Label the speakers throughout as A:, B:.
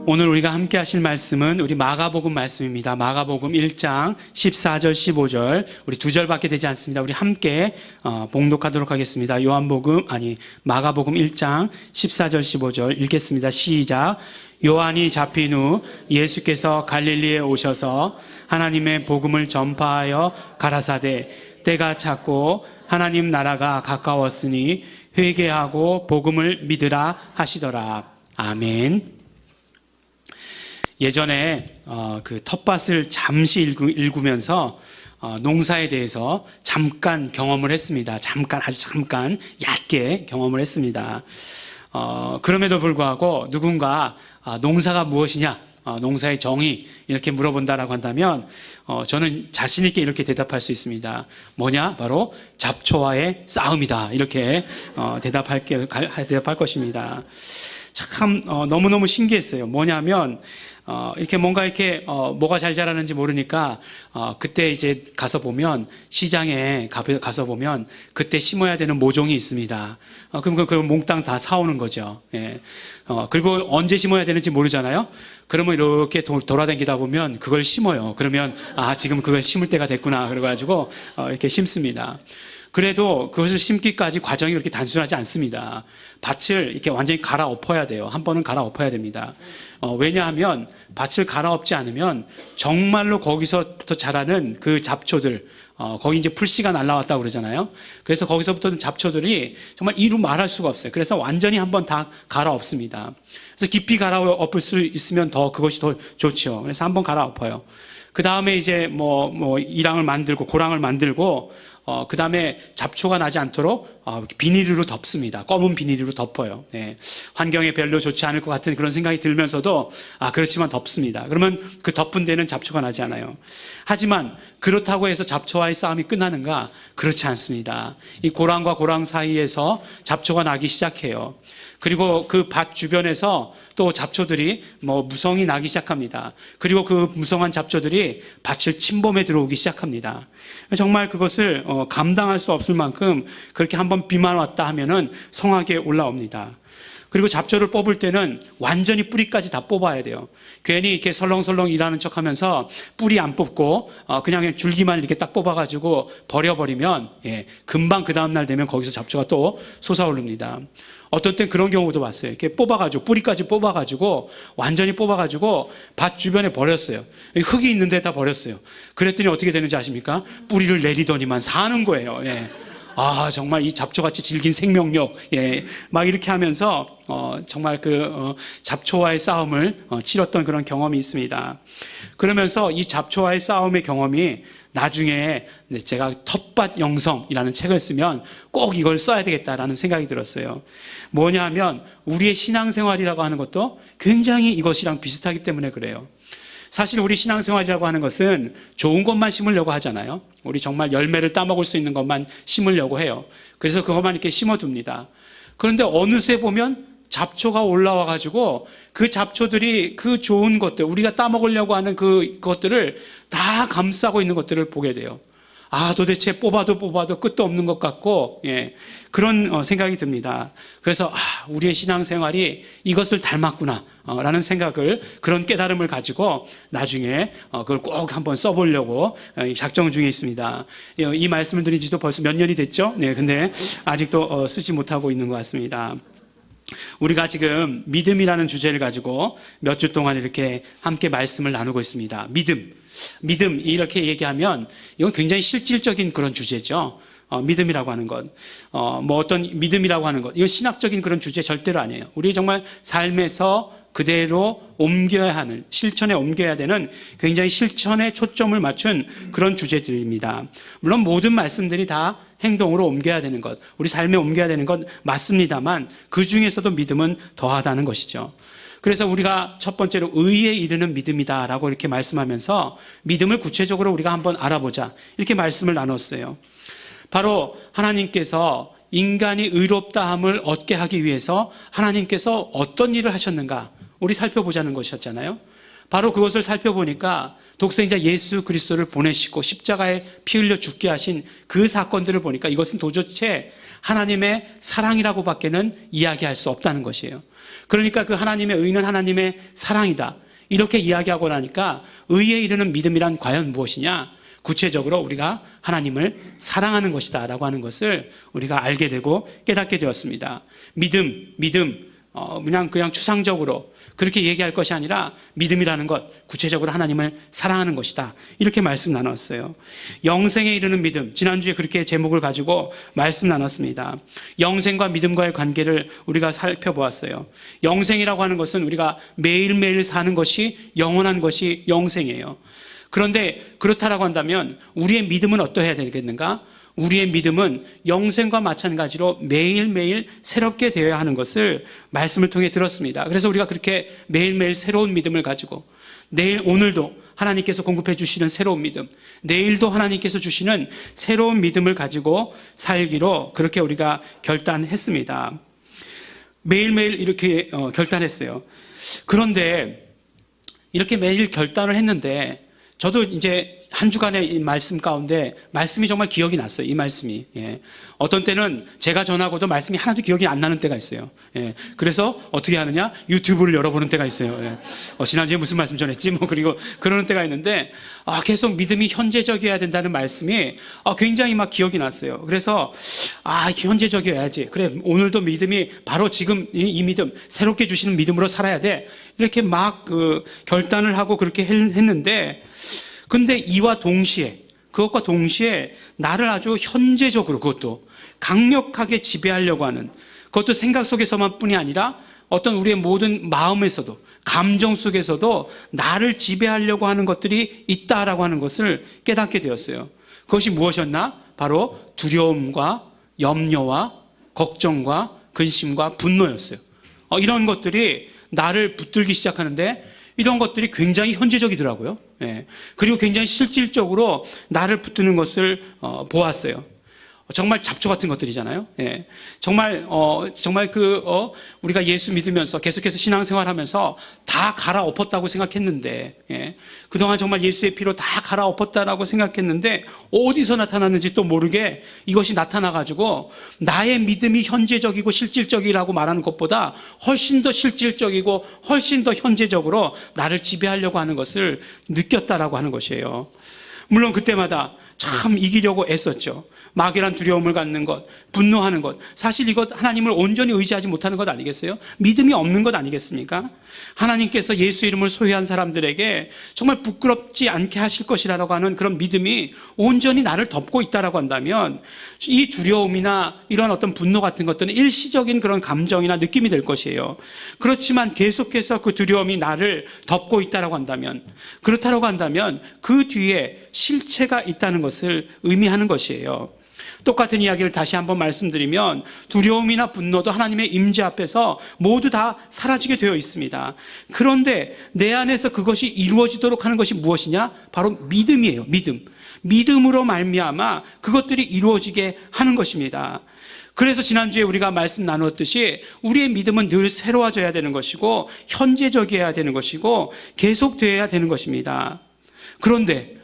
A: 오늘 우리가 함께 하실 말씀은 우리 마가복음 말씀입니다. 마가복음 1장 14절 15절 우리 두 절밖에 되지 않습니다. 우리 함께 봉독하도록 하겠습니다. 마가복음 1장 14절 15절 읽겠습니다. 시작. 요한이 잡힌 후 예수께서 갈릴리에 오셔서 하나님의 복음을 전파하여 가라사대 때가 찼고 하나님 나라가 가까웠으니 회개하고 복음을 믿으라 하시더라. 아멘. 예전에 그 텃밭을 잠시 읽으면서 농사에 대해서 잠깐 경험을 했습니다. 아주 잠깐 얕게 경험을 했습니다. 그럼에도 불구하고 누군가 농사가 무엇이냐, 농사의 정의 이렇게 물어본다라고 한다면 저는 자신 있게 이렇게 대답할 수 있습니다. 뭐냐? 바로 잡초와의 싸움이다. 이렇게 대답할 것입니다. 참 너무너무 신기했어요. 뭐냐면 이렇게 뭔가 이렇게 뭐가 잘 자라는지 모르니까 그때 이제 가서 보면 시장에 가서 보면 그때 심어야 되는 모종이 있습니다. 그럼 그 몽땅 다 사오는 거죠. 예. 그리고 언제 심어야 되는지 모르잖아요. 그러면 이렇게 돌아다니다 보면 그걸 심어요. 그러면 지금 그걸 심을 때가 됐구나 그래가지고 이렇게 심습니다. 그래도 그것을 심기까지 과정이 그렇게 단순하지 않습니다. 밭을 이렇게 완전히 갈아엎어야 돼요. 한 번은 갈아엎어야 됩니다. 왜냐하면 밭을 갈아엎지 않으면 정말로 거기서부터 자라는 그 잡초들, 거기 이제 풀씨가 날라왔다고 그러잖아요. 그래서 거기서부터 잡초들이 정말 이루 말할 수가 없어요. 그래서 완전히 한번 다 갈아엎습니다. 그래서 깊이 갈아엎을 수 있으면 그것이 더 좋죠. 그래서 한번 갈아엎어요. 그 다음에 이제 이랑을 만들고 고랑을 만들고 그 다음에 잡초가 나지 않도록 비닐로 덮습니다. 검은 비닐로 덮어요. 네. 환경에 별로 좋지 않을 것 같은 그런 생각이 들면서도 그렇지만 덮습니다. 그러면 그 덮은 데는 잡초가 나지 않아요. 하지만 그렇다고 해서 잡초와의 싸움이 끝나는가? 그렇지 않습니다. 이 고랑과 고랑 사이에서 잡초가 나기 시작해요. 그리고 그 밭 주변에서 또 잡초들이 무성이 나기 시작합니다. 그리고 그 무성한 잡초들이 밭을 침범해 들어오기 시작합니다. 정말 그것을 감당할 수 없을 만큼 그렇게 한번 비만 왔다 하면은 성하게 올라옵니다. 그리고 잡초를 뽑을 때는 완전히 뿌리까지 다 뽑아야 돼요. 괜히 이렇게 설렁설렁 일하는 척 하면서 뿌리 안 뽑고 그냥 줄기만 이렇게 딱 뽑아가지고 버려버리면 금방 그 다음날 되면 거기서 잡초가 또 솟아오릅니다. 어떤 땐 그런 경우도 봤어요. 이렇게 뽑아가지고 뿌리까지 뽑아가지고 완전히 뽑아가지고 밭 주변에 버렸어요. 흙이 있는 데다 버렸어요. 그랬더니 어떻게 되는지 아십니까? 뿌리를 내리더니만 사는 거예요. 정말 이 잡초같이 질긴 생명력, 막 이렇게 하면서 정말 잡초와의 싸움을 치렀던 그런 경험이 있습니다. 그러면서 이 잡초와의 싸움의 경험이 나중에 제가 텃밭 영성이라는 책을 쓰면 꼭 이걸 써야 되겠다라는 생각이 들었어요. 뭐냐 하면 우리의 신앙생활이라고 하는 것도 굉장히 이것이랑 비슷하기 때문에 그래요. 사실 우리 신앙생활이라고 하는 것은 좋은 것만 심으려고 하잖아요. 우리 정말 열매를 따먹을 수 있는 것만 심으려고 해요. 그래서 그것만 이렇게 심어둡니다. 그런데 어느새 보면 잡초가 올라와가지고 그 잡초들이 그 좋은 것들, 우리가 따먹으려고 하는 그것들을 다 감싸고 있는 것들을 보게 돼요. 도대체 뽑아도 끝도 없는 것 같고, 그런 생각이 듭니다. 그래서, 우리의 신앙생활이 이것을 닮았구나, 라는 생각을, 그런 깨달음을 가지고 나중에 그걸 꼭 한번 써보려고 작정 중에 있습니다. 이 말씀을 드린 지도 벌써 몇 년이 됐죠? 근데 아직도 쓰지 못하고 있는 것 같습니다. 우리가 지금 믿음이라는 주제를 가지고 몇 주 동안 이렇게 함께 말씀을 나누고 있습니다. 믿음 이렇게 얘기하면 이건 굉장히 실질적인 그런 주제죠. 믿음이라고 하는 것, 어떤 믿음이라고 하는 것, 이건 신학적인 그런 주제 절대로 아니에요. 우리 정말 삶에서 그대로 옮겨야 하는, 실천에 옮겨야 되는 굉장히 실천에 초점을 맞춘 그런 주제들입니다. 물론 모든 말씀들이 다 행동으로 옮겨야 되는 것, 우리 삶에 옮겨야 되는 것 맞습니다만 그 중에서도 믿음은 더하다는 것이죠. 그래서 우리가 첫 번째로 의에 이르는 믿음이다라고 이렇게 말씀하면서 믿음을 구체적으로 우리가 한번 알아보자 이렇게 말씀을 나눴어요. 바로 하나님께서 인간이 의롭다함을 얻게 하기 위해서 하나님께서 어떤 일을 하셨는가 우리 살펴보자는 것이었잖아요. 바로 그것을 살펴보니까 독생자 예수 그리스도를 보내시고 십자가에 피 흘려 죽게 하신 그 사건들을 보니까 이것은 도대체 하나님의 사랑이라고 밖에는 이야기할 수 없다는 것이에요. 그러니까 그 하나님의 의는 하나님의 사랑이다. 이렇게 이야기하고 나니까 의에 이르는 믿음이란 과연 무엇이냐? 구체적으로 우리가 하나님을 사랑하는 것이다 라고 하는 것을 우리가 알게 되고 깨닫게 되었습니다. 믿음, 그냥 추상적으로 그렇게 얘기할 것이 아니라 믿음이라는 것, 구체적으로 하나님을 사랑하는 것이다. 이렇게 말씀 나눴어요. 영생에 이르는 믿음, 지난주에 그렇게 제목을 가지고 말씀 나눴습니다. 영생과 믿음과의 관계를 우리가 살펴보았어요. 영생이라고 하는 것은 우리가 매일매일 사는 것이 영원한 것이 영생이에요. 그런데 그렇다라고 한다면 우리의 믿음은 어떠해야 되겠는가? 우리의 믿음은 영생과 마찬가지로 매일매일 새롭게 되어야 하는 것을 말씀을 통해 들었습니다. 그래서 우리가 그렇게 매일매일 새로운 믿음을 가지고 오늘도 하나님께서 공급해 주시는 새로운 믿음, 내일도 하나님께서 주시는 새로운 믿음을 가지고 살기로 그렇게 우리가 결단했습니다. 매일매일 이렇게 결단했어요. 그런데 이렇게 매일 결단을 했는데 저도 이제 한 주간의 이 말씀 가운데 말씀이 정말 기억이 났어요. 이 말씀이. 예. 어떤 때는 제가 전하고도 말씀이 하나도 기억이 안 나는 때가 있어요. 예. 그래서 어떻게 하느냐? 유튜브를 열어보는 때가 있어요. 예. 지난주에 무슨 말씀 전했지? 그리고 그러는 때가 있는데, 계속 믿음이 현재적이어야 된다는 말씀이 굉장히 막 기억이 났어요. 그래서, 현재적이어야지. 그래, 오늘도 믿음이 바로 지금 이 믿음, 새롭게 주시는 믿음으로 살아야 돼. 이렇게 막 결단을 하고 그렇게 했는데, 근데 이와 동시에, 그것과 동시에 나를 아주 현재적으로 그것도 강력하게 지배하려고 하는, 그것도 생각 속에서만 뿐이 아니라 어떤 우리의 모든 마음에서도, 감정 속에서도 나를 지배하려고 하는 것들이 있다라고 하는 것을 깨닫게 되었어요. 그것이 무엇이었나? 바로 두려움과 염려와 걱정과 근심과 분노였어요. 이런 것들이 나를 붙들기 시작하는데 이런 것들이 굉장히 현재적이더라고요. 예. 그리고 굉장히 실질적으로 나를 붙드는 것을 보았어요. 정말 잡초 같은 것들이잖아요. 예. 정말 우리가 예수 믿으면서 계속해서 신앙생활하면서 다 갈아엎었다고 생각했는데, 예. 그동안 정말 예수의 피로 다 갈아엎었다라고 생각했는데 어디서 나타났는지 또 모르게 이것이 나타나가지고 나의 믿음이 현재적이고 실질적이라고 말하는 것보다 훨씬 더 실질적이고 훨씬 더 현재적으로 나를 지배하려고 하는 것을 느꼈다라고 하는 것이에요. 물론 그때마다 참 이기려고 애썼죠. 막연한 두려움을 갖는 것, 분노하는 것. 사실 이것 하나님을 온전히 의지하지 못하는 것 아니겠어요? 믿음이 없는 것 아니겠습니까? 하나님께서 예수 이름을 소유한 사람들에게 정말 부끄럽지 않게 하실 것이라고 하는 그런 믿음이 온전히 나를 덮고 있다라고 한다면 이 두려움이나 이런 어떤 분노 같은 것들은 일시적인 그런 감정이나 느낌이 될 것이에요. 그렇지만 계속해서 그 두려움이 나를 덮고 있다라고 한다면, 그렇다라고 한다면 그 뒤에 실체가 있다는 것을 의미하는 것이에요. 똑같은 이야기를 다시 한번 말씀드리면 두려움이나 분노도 하나님의 임재 앞에서 모두 다 사라지게 되어 있습니다. 그런데 내 안에서 그것이 이루어지도록 하는 것이 무엇이냐? 바로 믿음이에요. 믿음으로 말미암아 그것들이 이루어지게 하는 것입니다. 그래서 지난주에 우리가 말씀 나누었듯이 우리의 믿음은 늘 새로워져야 되는 것이고 현재적이어야 되는 것이고 계속되어야 되는 것입니다. 그런데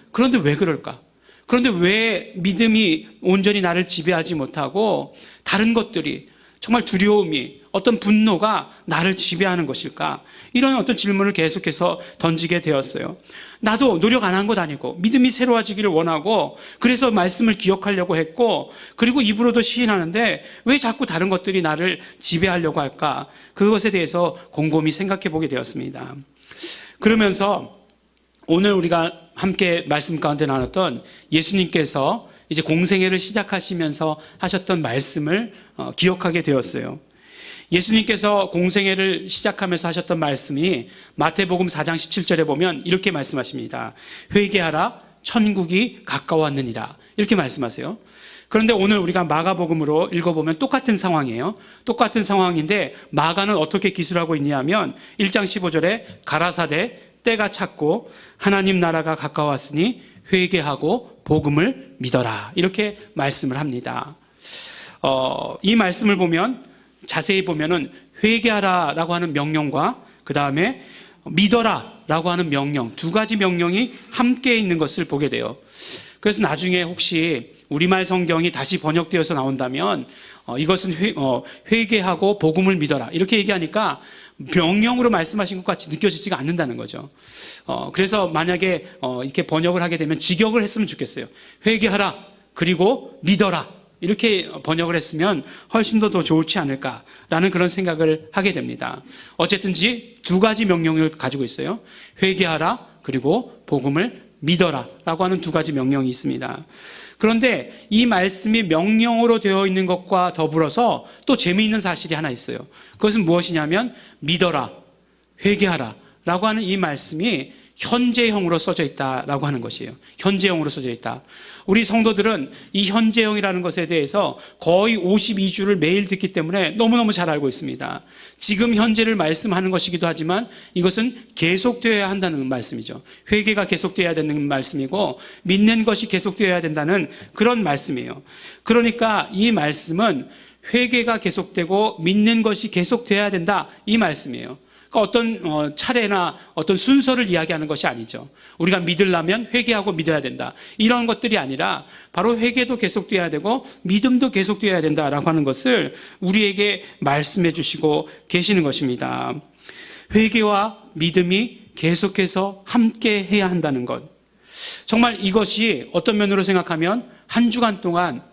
A: 왜 그럴까? 그런데 왜 믿음이 온전히 나를 지배하지 못하고 다른 것들이, 정말 두려움이, 어떤 분노가 나를 지배하는 것일까? 이런 어떤 질문을 계속해서 던지게 되었어요. 나도 노력 안 한 것 아니고 믿음이 새로워지기를 원하고 그래서 말씀을 기억하려고 했고 그리고 입으로도 시인하는데 왜 자꾸 다른 것들이 나를 지배하려고 할까? 그것에 대해서 곰곰이 생각해 보게 되었습니다. 그러면서 오늘 우리가 함께 말씀 가운데 나눴던 예수님께서 이제 공생애를 시작하시면서 하셨던 말씀을 기억하게 되었어요. 예수님께서 공생애를 시작하면서 하셨던 말씀이 마태복음 4장 17절에 보면 이렇게 말씀하십니다. 회개하라, 천국이 가까웠느니라. 이렇게 말씀하세요. 그런데 오늘 우리가 마가복음으로 읽어보면 똑같은 상황이에요. 똑같은 상황인데 마가는 어떻게 기술하고 있냐면 1장 15절에 가라사대 때가 찼고 하나님 나라가 가까웠으니 회개하고 복음을 믿어라. 이렇게 말씀을 합니다. 이 말씀을 보면 자세히 보면은 회개하라라고 하는 명령과 그 다음에 믿어라라고 하는 명령, 두 가지 명령이 함께 있는 것을 보게 돼요. 그래서 나중에 혹시 우리말 성경이 다시 번역되어서 나온다면 이것은 회개하고 복음을 믿어라 이렇게 얘기하니까 명령으로 말씀하신 것 같이 느껴지지가 않는다는 거죠. 그래서 만약에 이렇게 번역을 하게 되면 직역을 했으면 좋겠어요. 회개하라 그리고 믿어라 이렇게 번역을 했으면 훨씬 더 좋지 않을까라는 그런 생각을 하게 됩니다. 어쨌든지 두 가지 명령을 가지고 있어요. 회개하라 그리고 복음을 믿어라 라고 하는 두 가지 명령이 있습니다. 그런데 이 말씀이 명령으로 되어 있는 것과 더불어서 또 재미있는 사실이 하나 있어요. 그것은 무엇이냐면 믿어라, 회개하라 라고 하는 이 말씀이 현재형으로 써져 있다라고 하는 것이에요. 현재형으로 써져 있다. 우리 성도들은 이 현재형이라는 것에 대해서 거의 52주를 매일 듣기 때문에 너무너무 잘 알고 있습니다. 지금 현재를 말씀하는 것이기도 하지만 이것은 계속되어야 한다는 말씀이죠. 회개가 계속되어야 되는 말씀이고 믿는 것이 계속되어야 된다는 그런 말씀이에요. 그러니까 이 말씀은 회개가 계속되고 믿는 것이 계속되어야 된다 이 말씀이에요. 그러니까 어떤 차례나 어떤 순서를 이야기하는 것이 아니죠. 우리가 믿으려면 회개하고 믿어야 된다. 이런 것들이 아니라 바로 회개도 계속돼야 되고 믿음도 계속돼야 된다라고 하는 것을 우리에게 말씀해 주시고 계시는 것입니다. 회개와 믿음이 계속해서 함께 해야 한다는 것. 정말 이것이 어떤 면으로 생각하면 한 주간 동안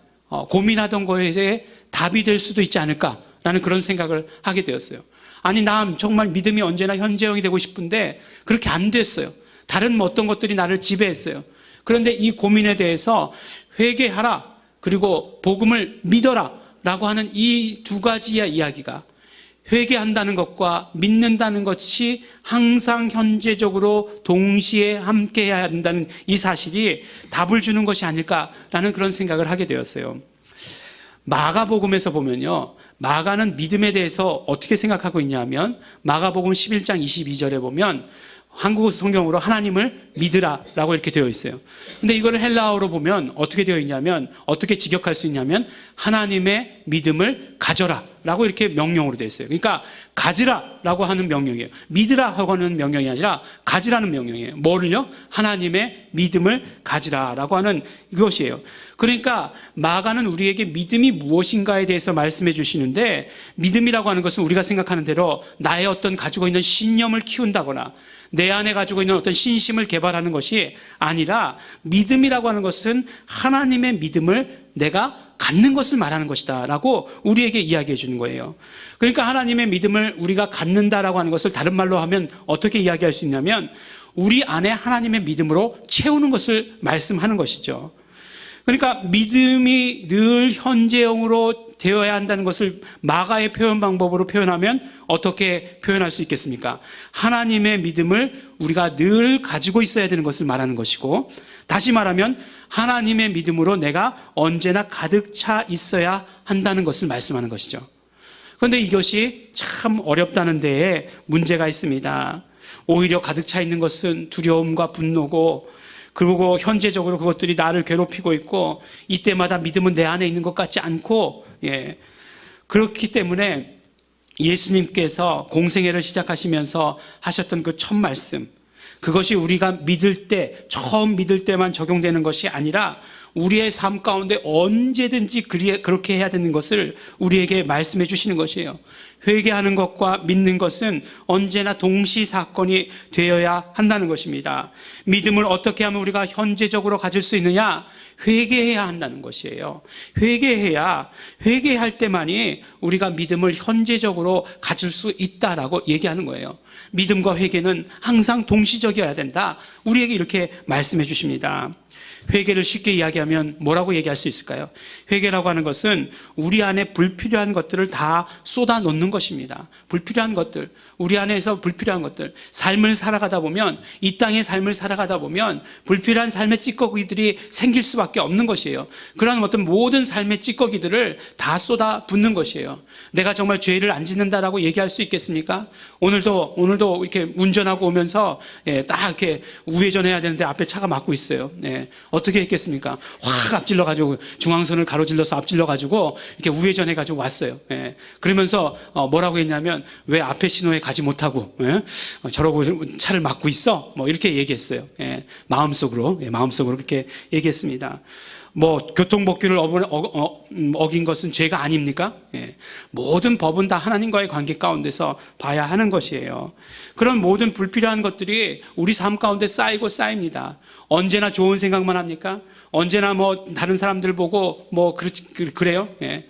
A: 고민하던 것에 답이 될 수도 있지 않을까라는 그런 생각을 하게 되었어요. 아니 정말 믿음이 언제나 현재형이 되고 싶은데 그렇게 안 됐어요. 다른 어떤 것들이 나를 지배했어요. 그런데 이 고민에 대해서 회개하라 그리고 복음을 믿어라 라고 하는 이 두 가지의 이야기가 회개한다는 것과 믿는다는 것이 항상 현재적으로 동시에 함께 해야 한다는 이 사실이 답을 주는 것이 아닐까라는 그런 생각을 하게 되었어요. 마가복음에서 보면요, 마가는 믿음에 대해서 어떻게 생각하고 있냐면 마가복음 11장 22절에 보면 한국 성경으로 하나님을 믿으라 라고 이렇게 되어 있어요. 근데 이걸 헬라어로 보면 어떻게 되어 있냐면 어떻게 직역할 수 있냐면 하나님의 믿음을 가져라 라고 이렇게 명령으로 되어 있어요. 그러니까 가지라 라고 하는 명령이에요. 믿으라 하고 하는 명령이 아니라 가지라는 명령이에요. 뭐를요? 하나님의 믿음을 가지라 라고 하는 이것이에요. 그러니까 마가는 우리에게 믿음이 무엇인가에 대해서 말씀해 주시는데 믿음이라고 하는 것은 우리가 생각하는 대로 나의 어떤 가지고 있는 신념을 키운다거나 내 안에 가지고 있는 어떤 신심을 개발하는 것이 아니라 믿음이라고 하는 것은 하나님의 믿음을 내가 갖는 것을 말하는 것이다 라고 우리에게 이야기해 주는 거예요. 그러니까 하나님의 믿음을 우리가 갖는다라고 하는 것을 다른 말로 하면 어떻게 이야기할 수 있냐면 우리 안에 하나님의 믿음으로 채우는 것을 말씀하는 것이죠. 그러니까 믿음이 늘 현재형으로 되어야 한다는 것을 마가의 표현 방법으로 표현하면 어떻게 표현할 수 있겠습니까? 하나님의 믿음을 우리가 늘 가지고 있어야 되는 것을 말하는 것이고, 다시 말하면 하나님의 믿음으로 내가 언제나 가득 차 있어야 한다는 것을 말씀하는 것이죠. 그런데 이것이 참 어렵다는 데에 문제가 있습니다. 오히려 가득 차 있는 것은 두려움과 분노고, 그리고 현재적으로 그것들이 나를 괴롭히고 있고 이때마다 믿음은 내 안에 있는 것 같지 않고, 그렇기 때문에 예수님께서 공생애를 시작하시면서 하셨던 그 첫 말씀, 그것이 우리가 믿을 때, 처음 믿을 때만 적용되는 것이 아니라 우리의 삶 가운데 언제든지 그렇게 해야 되는 것을 우리에게 말씀해 주시는 것이에요. 회개하는 것과 믿는 것은 언제나 동시 사건이 되어야 한다는 것입니다. 믿음을 어떻게 하면 우리가 현재적으로 가질 수 있느냐? 회개해야 한다는 것이에요. 회개할 때만이 우리가 믿음을 현재적으로 가질 수 있다라고 얘기하는 거예요. 믿음과 회개는 항상 동시적이어야 된다. 우리에게 이렇게 말씀해 주십니다. 회개를 쉽게 이야기하면 뭐라고 얘기할 수 있을까요? 회개라고 하는 것은 우리 안에 불필요한 것들을 다 쏟아 놓는 것입니다. 불필요한 것들, 우리 안에서 불필요한 것들, 삶을 살아가다 보면, 이 땅의 삶을 살아가다 보면 불필요한 삶의 찌꺼기들이 생길 수밖에 없는 것이에요. 그런 어떤 모든 삶의 찌꺼기들을 다 쏟아 붓는 것이에요. 내가 정말 죄를 안 짓는다라고 얘기할 수 있겠습니까? 오늘도 이렇게 운전하고 오면서 딱 이렇게 우회전해야 되는데 앞에 차가 막고 있어요. 어떻게 했겠습니까? 확 앞질러가지고 중앙선을 가로질러서 앞질러가지고 이렇게 우회전해가지고 왔어요. 그러면서 뭐라고 했냐면 왜 앞에 신호에 가지 못하고 저러고 차를 막고 있어? 뭐 이렇게 얘기했어요. 마음속으로 그렇게 얘기했습니다. 뭐 교통법규를 어긴 것은 죄가 아닙니까? 예. 모든 법은 다 하나님과의 관계 가운데서 봐야 하는 것이에요. 그런 모든 불필요한 것들이 우리 삶 가운데 쌓이고 쌓입니다. 언제나 좋은 생각만 합니까? 언제나 뭐 다른 사람들 보고 뭐 그래요? 예.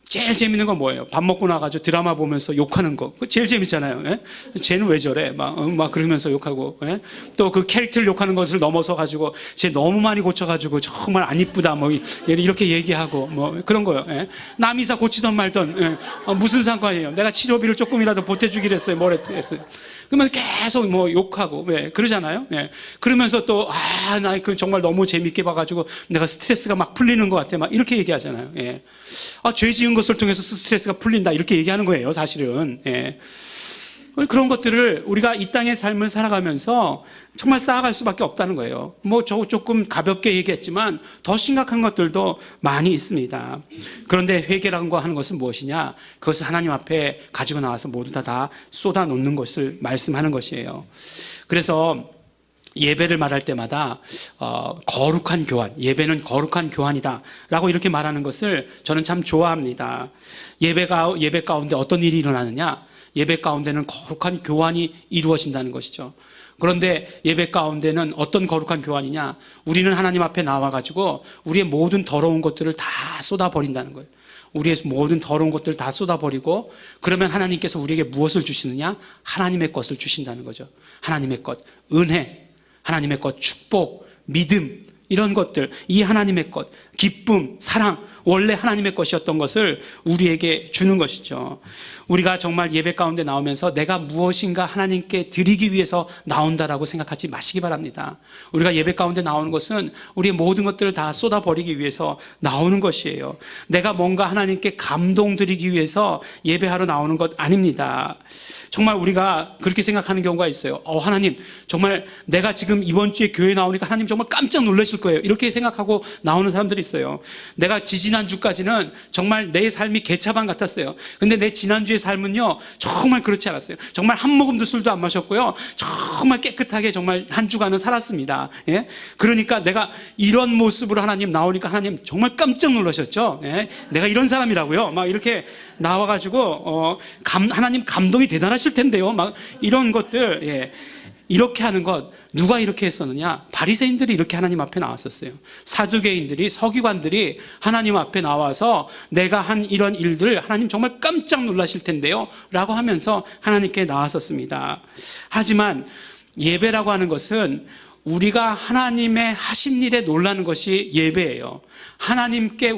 A: 제일 재밌는 건 뭐예요? 밥 먹고 나가지고 드라마 보면서 욕하는 거. 그거 제일 재밌잖아요. 예? 쟤는 왜 저래? 막 그러면서 욕하고. 예? 또 그 캐릭터를 욕하는 것을 넘어서 가지고 쟤 너무 많이 고쳐가지고 정말 안 이쁘다. 뭐 이렇게 얘기하고 뭐 그런 거요. 예? 남이사 고치던 말던 예? 무슨 상관이에요? 내가 치료비를 조금이라도 보태주기로 했어요. 뭘 했어요? 그러면서 계속 뭐 욕하고 왜 그러잖아요. 예. 그러면서 또 나 그 정말 너무 재밌게 봐가지고 내가 스트레스가 막 풀리는 것 같아. 막 이렇게 얘기하잖아요. 예. 죄 지은 것을 통해서 스트레스가 풀린다 이렇게 얘기하는 거예요. 사실은. 예. 그런 것들을 우리가 이 땅의 삶을 살아가면서 정말 쌓아갈 수밖에 없다는 거예요. 뭐 조금 가볍게 얘기했지만 더 심각한 것들도 많이 있습니다. 그런데 회개라고 하는 것은 무엇이냐? 그것을 하나님 앞에 가지고 나와서 모두 다 쏟아 놓는 것을 말씀하는 것이에요. 그래서 예배를 말할 때마다 거룩한 교환, 예배는 거룩한 교환이다 라고 이렇게 말하는 것을 저는 참 좋아합니다. 예배 가운데 어떤 일이 일어나느냐? 예배 가운데는 거룩한 교환이 이루어진다는 것이죠. 그런데 예배 가운데는 어떤 거룩한 교환이냐? 우리는 하나님 앞에 나와가지고 우리의 모든 더러운 것들을 다 쏟아버린다는 거예요. 우리의 모든 더러운 것들을 다 쏟아버리고 그러면 하나님께서 우리에게 무엇을 주시느냐? 하나님의 것을 주신다는 거죠. 하나님의 것, 은혜, 하나님의 것, 축복, 믿음 이런 것들, 이 하나님의 것, 기쁨, 사랑, 원래 하나님의 것이었던 것을 우리에게 주는 것이죠. 우리가 정말 예배 가운데 나오면서 내가 무엇인가 하나님께 드리기 위해서 나온다라고 생각하지 마시기 바랍니다. 우리가 예배 가운데 나오는 것은 우리의 모든 것들을 다 쏟아버리기 위해서 나오는 것이에요. 내가 뭔가 하나님께 감동 드리기 위해서 예배하러 나오는 것 아닙니다. 정말 우리가 그렇게 생각하는 경우가 있어요. 하나님, 정말 내가 지금 이번 주에 교회 나오니까 하나님 정말 깜짝 놀라실 거예요. 이렇게 생각하고 나오는 사람들이 있어요. 내가 지지난주까지는 정말 내 삶이 개차반 같았어요. 근데 내 지난주의 삶은요, 정말 그렇지 않았어요. 정말 한 모금도 술도 안 마셨고요. 정말 깨끗하게 정말 한 주간은 살았습니다. 예? 그러니까 내가 이런 모습으로 하나님 나오니까 하나님 정말 깜짝 놀라셨죠. 예? 내가 이런 사람이라고요. 막 이렇게 나와가지고 하나님 감동이 대단하실 텐데요. 막 이런 것들. 예. 이렇게 하는 것 누가 이렇게 했었느냐? 바리새인들이 이렇게 하나님 앞에 나왔었어요. 사두개인들이, 서기관들이 하나님 앞에 나와서 내가 한 이런 일들 하나님 정말 깜짝 놀라실 텐데요 라고 하면서 하나님께 나왔었습니다. 하지만 예배라고 하는 것은 우리가 하나님의 하신 일에 놀라는 것이 예배예요. 하나님께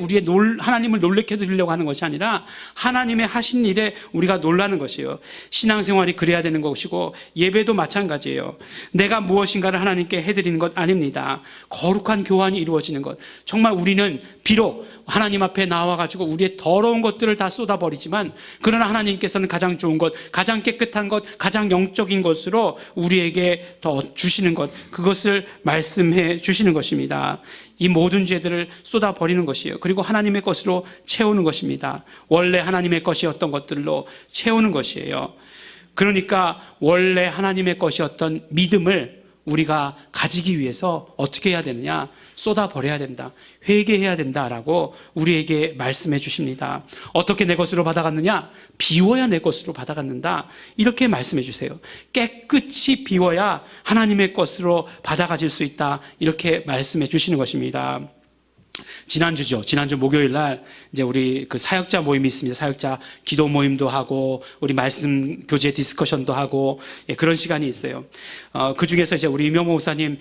A: 하나님을 놀래켜 드리려고 하는 것이 아니라 하나님의 하신 일에 우리가 놀라는 것이에요. 신앙생활이 그래야 되는 것이고 예배도 마찬가지예요. 내가 무엇인가를 하나님께 해드리는 것 아닙니다. 거룩한 교환이 이루어지는 것. 정말 우리는 비록 하나님 앞에 나와가지고 우리의 더러운 것들을 다 쏟아버리지만 그러나 하나님께서는 가장 좋은 것, 가장 깨끗한 것, 가장 영적인 것으로 우리에게 더 주시는 것, 그것을 말씀해 주시는 것입니다. 이 모든 죄들을 쏟아버리는 것이에요. 그리고 하나님의 것으로 채우는 것입니다. 원래 하나님의 것이었던 것들로 채우는 것이에요. 그러니까 원래 하나님의 것이었던 믿음을 우리가 가지기 위해서 어떻게 해야 되느냐? 쏟아버려야 된다. 회개해야 된다라고 우리에게 말씀해 주십니다. 어떻게 내 것으로 받아갔느냐? 비워야 내 것으로 받아갔는다. 이렇게 말씀해 주세요. 깨끗이 비워야 하나님의 것으로 받아가질 수 있다. 이렇게 말씀해 주시는 것입니다. 지난주 목요일 날 이제 우리 그 사역자 모임이 있습니다. 사역자 기도 모임도 하고 우리 말씀 교제 디스커션도 하고 그런 시간이 있어요. 그 중에서 이제 우리 이명호 목사님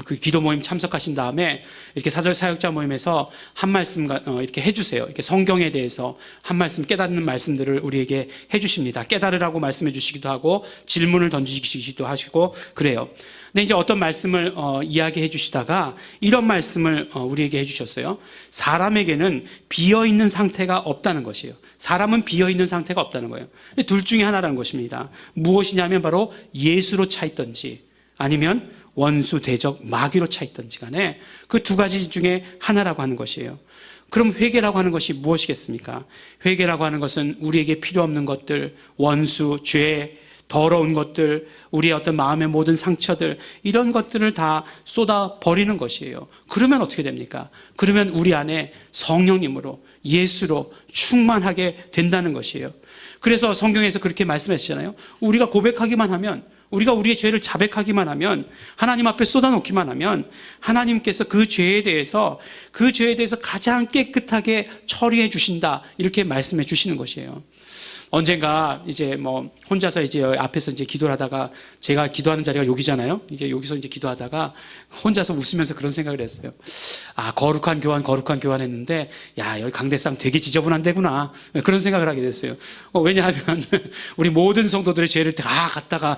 A: 그 기도 모임 참석하신 다음에 이렇게 사역자 모임에서 한 말씀 이렇게 해주세요. 이렇게 성경에 대해서 한 말씀 깨닫는 말씀들을 우리에게 해주십니다. 깨달으라고 말씀해 주시기도 하고 질문을 던지시기도 하시고 그래요. 근데 이제 어떤 말씀을 이야기해 주시다가 이런 말씀을 우리에게 해주셨어요. 사람에게는 비어있는 상태가 없다는 것이에요. 사람은 비어있는 상태가 없다는 거예요. 둘 중에 하나라는 것입니다. 무엇이냐면 바로 예수로 차 있던지 아니면 원수, 대적, 마귀로 차 있던지 간에 그 두 가지 중에 하나라고 하는 것이에요. 그럼 회개라고 하는 것이 무엇이겠습니까? 회개라고 하는 것은 우리에게 필요 없는 것들, 원수, 죄, 더러운 것들, 우리의 어떤 마음의 모든 상처들, 이런 것들을 다 쏟아 버리는 것이에요. 그러면 어떻게 됩니까? 그러면 우리 안에 성령님으로, 예수로 충만하게 된다는 것이에요. 그래서 성경에서 그렇게 말씀하시잖아요. 우리가 고백하기만 하면, 우리가 우리의 죄를 자백하기만 하면, 하나님 앞에 쏟아놓기만 하면 하나님께서 그 죄에 대해서 가장 깨끗하게 처리해 주신다, 이렇게 말씀해 주시는 것이에요. 언젠가 이제 혼자서 이제 앞에서 이제 기도를 하다가, 제가 기도하는 자리가 여기잖아요. 이제 여기서 이제 기도하다가 혼자서 웃으면서 그런 생각을 했어요. 아, 거룩한 교환 했는데, 야, 여기 강대상 되게 지저분한 데구나. 그런 생각을 하게 됐어요. 왜냐하면 우리 모든 성도들의 죄를 다 갖다가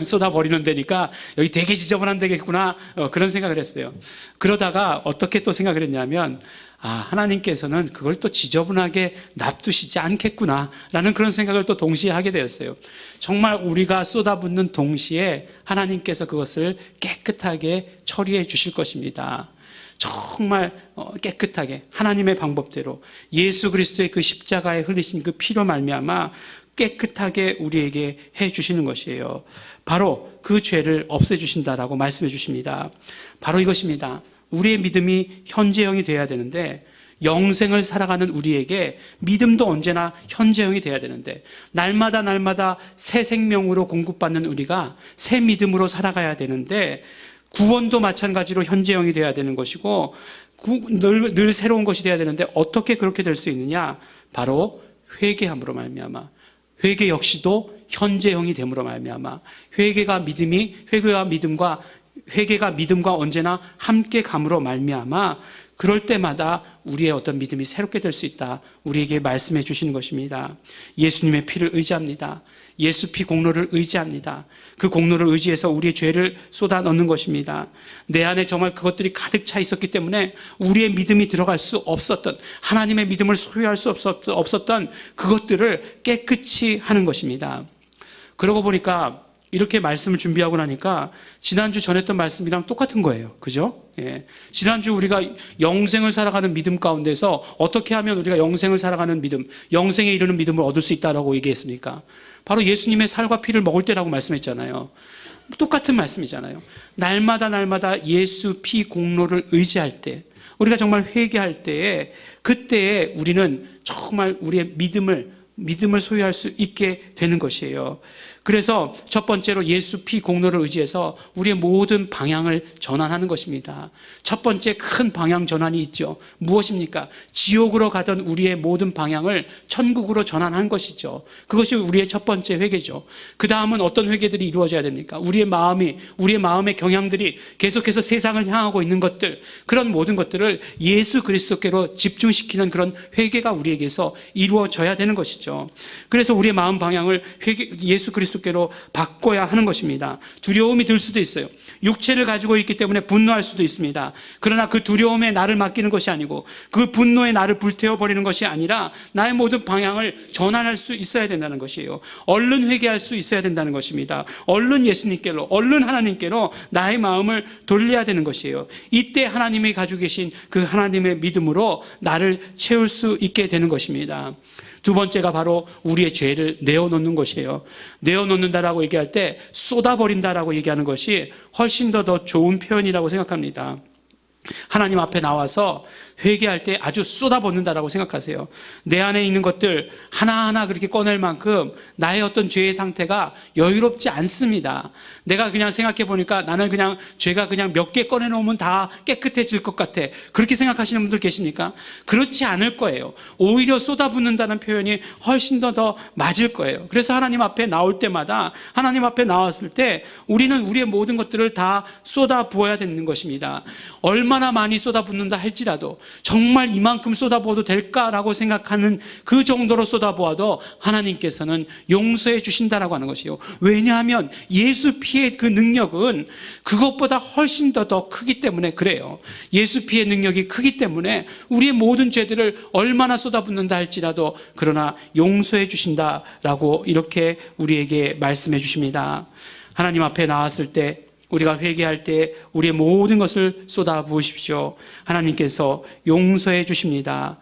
A: 쏟아버리는 데니까 여기 되게 지저분한 데겠구나. 그런 생각을 했어요. 그러다가 어떻게 또 생각을 했냐면, 아, 하나님께서는 그걸 또 지저분하게 놔두시지 않겠구나 라는 그런 생각을 또 동시에 하게 되었어요. 정말 우리가 쏟아붓는 동시에 하나님께서 그것을 깨끗하게 처리해 주실 것입니다. 정말 깨끗하게 하나님의 방법대로 예수 그리스도의 그 십자가에 흘리신 그 피로 말미암아 깨끗하게 우리에게 해 주시는 것이에요. 바로 그 죄를 없애 주신다라고 말씀해 주십니다. 바로 이것입니다. 우리의 믿음이 현재형이 되어야 되는데, 영생을 살아가는 우리에게 믿음도 언제나 현재형이 되어야 되는데, 날마다 새 생명으로 공급받는 우리가 새 믿음으로 살아가야 되는데, 구원도 마찬가지로 현재형이 되어야 되는 것이고, 늘 새로운 것이 되어야 되는데, 어떻게 그렇게 될 수 있느냐? 바로 회개함으로 말미암아, 회개 역시도 현재형이 됨으로 말미암아, 회개가 믿음과 언제나 함께 감으로 말미암아 그럴 때마다 우리의 어떤 믿음이 새롭게 될 수 있다, 우리에게 말씀해 주시는 것입니다. 예수님의 피를 의지합니다. 예수 피 공로를 의지합니다. 그 공로를 의지해서 우리의 죄를 쏟아 넣는 것입니다. 내 안에 정말 그것들이 가득 차 있었기 때문에 우리의 믿음이 들어갈 수 없었던, 하나님의 믿음을 소유할 수 없었던 그것들을 깨끗이 하는 것입니다. 그러고 보니까 이렇게 말씀을 준비하고 나니까 지난주 전했던 말씀이랑 똑같은 거예요. 그죠? 예. 지난주 우리가 영생을 살아가는 믿음 가운데서 어떻게 하면 우리가 영생을 살아가는 믿음, 영생에 이르는 믿음을 얻을 수 있다라고 얘기했습니까? 바로 예수님의 살과 피를 먹을 때라고 말씀했잖아요. 똑같은 말씀이잖아요. 날마다 예수 피 공로를 의지할 때, 우리가 정말 회개할 때에, 그때에 우리는 정말 우리의 믿음을 소유할 수 있게 되는 것이에요. 그래서 첫 번째로 예수 피 공로를 의지해서 우리의 모든 방향을 전환하는 것입니다. 첫 번째 큰 방향 전환이 있죠. 무엇입니까? 지옥으로 가던 우리의 모든 방향을 천국으로 전환한 것이죠. 그것이 우리의 첫 번째 회개죠. 그 다음은 어떤 회개들이 이루어져야 됩니까? 우리의 마음의 경향들이 계속해서 세상을 향하고 있는 것들, 그런 모든 것들을 예수 그리스도께로 집중시키는 그런 회개가 우리에게서 이루어져야 되는 것이죠. 그래서 우리의 마음 방향을 예수 그리스도께로 바꿔야 하는 것입니다. 두려움이 들 수도 있어요. 육체를 가지고 있기 때문에 분노할 수도 있습니다. 그러나 그 두려움에 나를 맡기는 것이 아니고, 그 분노에 나를 불태워버리는 것이 아니라 나의 모든 방향을 전환할 수 있어야 된다는 것이에요. 얼른 회개할 수 있어야 된다는 것입니다. 얼른 예수님께로, 얼른 하나님께로 나의 마음을 돌려야 되는 것이에요. 이때 하나님이 가지고 계신 그 하나님의 믿음으로 나를 채울 수 있게 되는 것입니다. 두 번째가 바로 우리의 죄를 내어놓는 것이에요. 내어놓는다라고 얘기할 때 쏟아버린다라고 얘기하는 것이 훨씬 더 좋은 표현이라고 생각합니다. 하나님 앞에 나와서 회개할 때 아주 쏟아붓는다라고 생각하세요. 내 안에 있는 것들 하나하나 그렇게 꺼낼 만큼 나의 어떤 죄의 상태가 여유롭지 않습니다. 내가 그냥 생각해 보니까 나는 그냥 죄가 그냥 몇 개 꺼내놓으면 다 깨끗해질 것 같아, 그렇게 생각하시는 분들 계십니까? 그렇지 않을 거예요. 오히려 쏟아붓는다는 표현이 훨씬 더 맞을 거예요. 그래서 하나님 앞에 나올 때마다, 하나님 앞에 나왔을 때 우리는 우리의 모든 것들을 다 쏟아부어야 되는 것입니다. 얼마나 많이 쏟아붓는다 할지라도, 정말 이만큼 쏟아부어도 될까라고 생각하는 그 정도로 쏟아부어도 하나님께서는 용서해 주신다라고 하는 것이에요. 왜냐하면 예수 피의 그 능력은 그것보다 훨씬 더 크기 때문에 그래요. 예수 피의 능력이 크기 때문에 우리의 모든 죄들을 얼마나 쏟아붓는다 할지라도 그러나 용서해 주신다라고 이렇게 우리에게 말씀해 주십니다. 하나님 앞에 나왔을 때, 우리가 회개할 때 우리의 모든 것을 쏟아 부으십시오. 하나님께서 용서해 주십니다.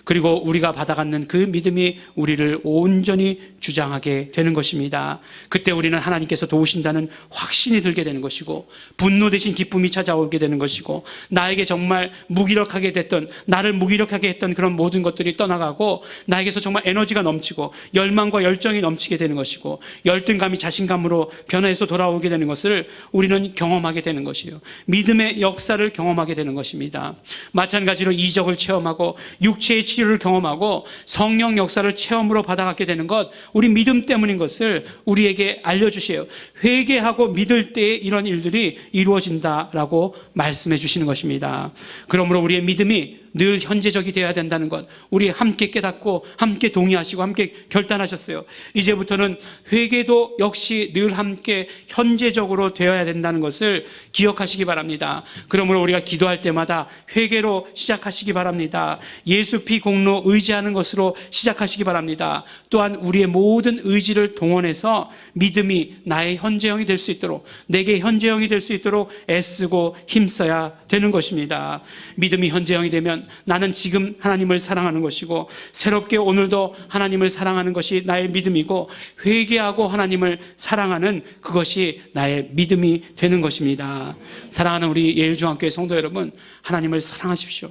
A: 그리고 우리가 받아갖는 그 믿음이 우리를 온전히 주장하게 되는 것입니다. 그때 우리는 하나님께서 도우신다는 확신이 들게 되는 것이고, 분노 대신 기쁨이 찾아오게 되는 것이고, 나에게 정말 무기력하게 됐던, 나를 무기력하게 했던 그런 모든 것들이 떠나가고, 나에게서 정말 에너지가 넘치고 열망과 열정이 넘치게 되는 것이고, 열등감이 자신감으로 변화해서 돌아오게 되는 것을 우리는 경험하게 되는 것이에요. 믿음의 역사를 경험하게 되는 것입니다. 마찬가지로 이적을 체험하고 육체의 치유를 경험하고 성령 역사를 체험으로 받아갖게 되는 것, 우리 믿음 때문인 것을 우리에게 알려주세요. 회개하고 믿을 때에 이런 일들이 이루어진다라고 말씀해 주시는 것입니다. 그러므로 우리의 믿음이 늘 현재적이 되어야 된다는 것, 우리 함께 깨닫고 함께 동의하시고 함께 결단하셨어요. 이제부터는 회개도 역시 늘 함께 현재적으로 되어야 된다는 것을 기억하시기 바랍니다. 그러므로 우리가 기도할 때마다 회개로 시작하시기 바랍니다. 예수 피 공로 의지하는 것으로 시작하시기 바랍니다. 또한 우리의 모든 의지를 동원해서 믿음이 나의 현재형이 될 수 있도록, 내게 현재형이 될 수 있도록 애쓰고 힘써야 되는 것입니다. 믿음이 현재형이 되면 나는 지금 하나님을 사랑하는 것이고, 새롭게 오늘도 하나님을 사랑하는 것이 나의 믿음이고, 회개하고 하나님을 사랑하는 그것이 나의 믿음이 되는 것입니다. 사랑하는 우리 예일중앙교회 성도 여러분, 하나님을 사랑하십시오.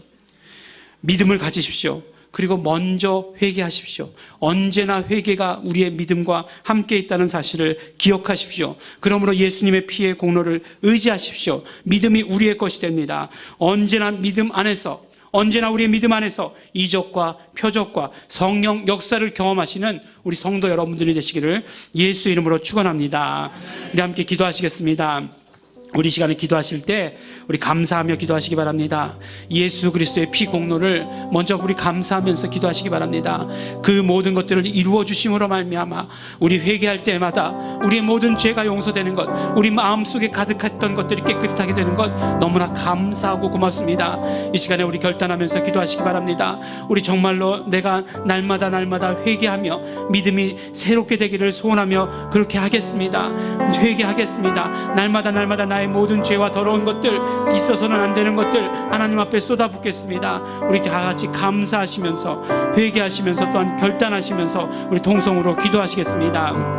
A: 믿음을 가지십시오. 그리고 먼저 회개하십시오. 언제나 회개가 우리의 믿음과 함께 있다는 사실을 기억하십시오. 그러므로 예수님의 피의 공로를 의지하십시오. 믿음이 우리의 것이 됩니다. 언제나 믿음 안에서, 언제나 우리의 믿음 안에서 이적과 표적과 성령 역사를 경험하시는 우리 성도 여러분들이 되시기를 예수 이름으로 축원합니다. 우리 함께 기도하시겠습니다. 우리 시간에 기도하실 때 우리 감사하며 기도하시기 바랍니다. 예수 그리스도의 피 공로를 먼저 우리 감사하면서 기도하시기 바랍니다. 그 모든 것들을 이루어 주심으로 말미암아 우리 회개할 때마다 우리의 모든 죄가 용서되는 것, 우리 마음속에 가득했던 것들이 깨끗하게 되는 것 너무나 감사하고 고맙습니다. 이 시간에 우리 결단하면서 기도하시기 바랍니다. 우리 정말로 내가 날마다 회개하며 믿음이 새롭게 되기를 소원하며 그렇게 하겠습니다. 회개하겠습니다. 날마다 나의 모든 죄와 더러운 것들, 있어서는 안 되는 것들 하나님 앞에 쏟아붓겠습니다. 우리 다 같이 감사하시면서 회개하시면서 또한 결단하시면서 우리 통성으로 기도하시겠습니다.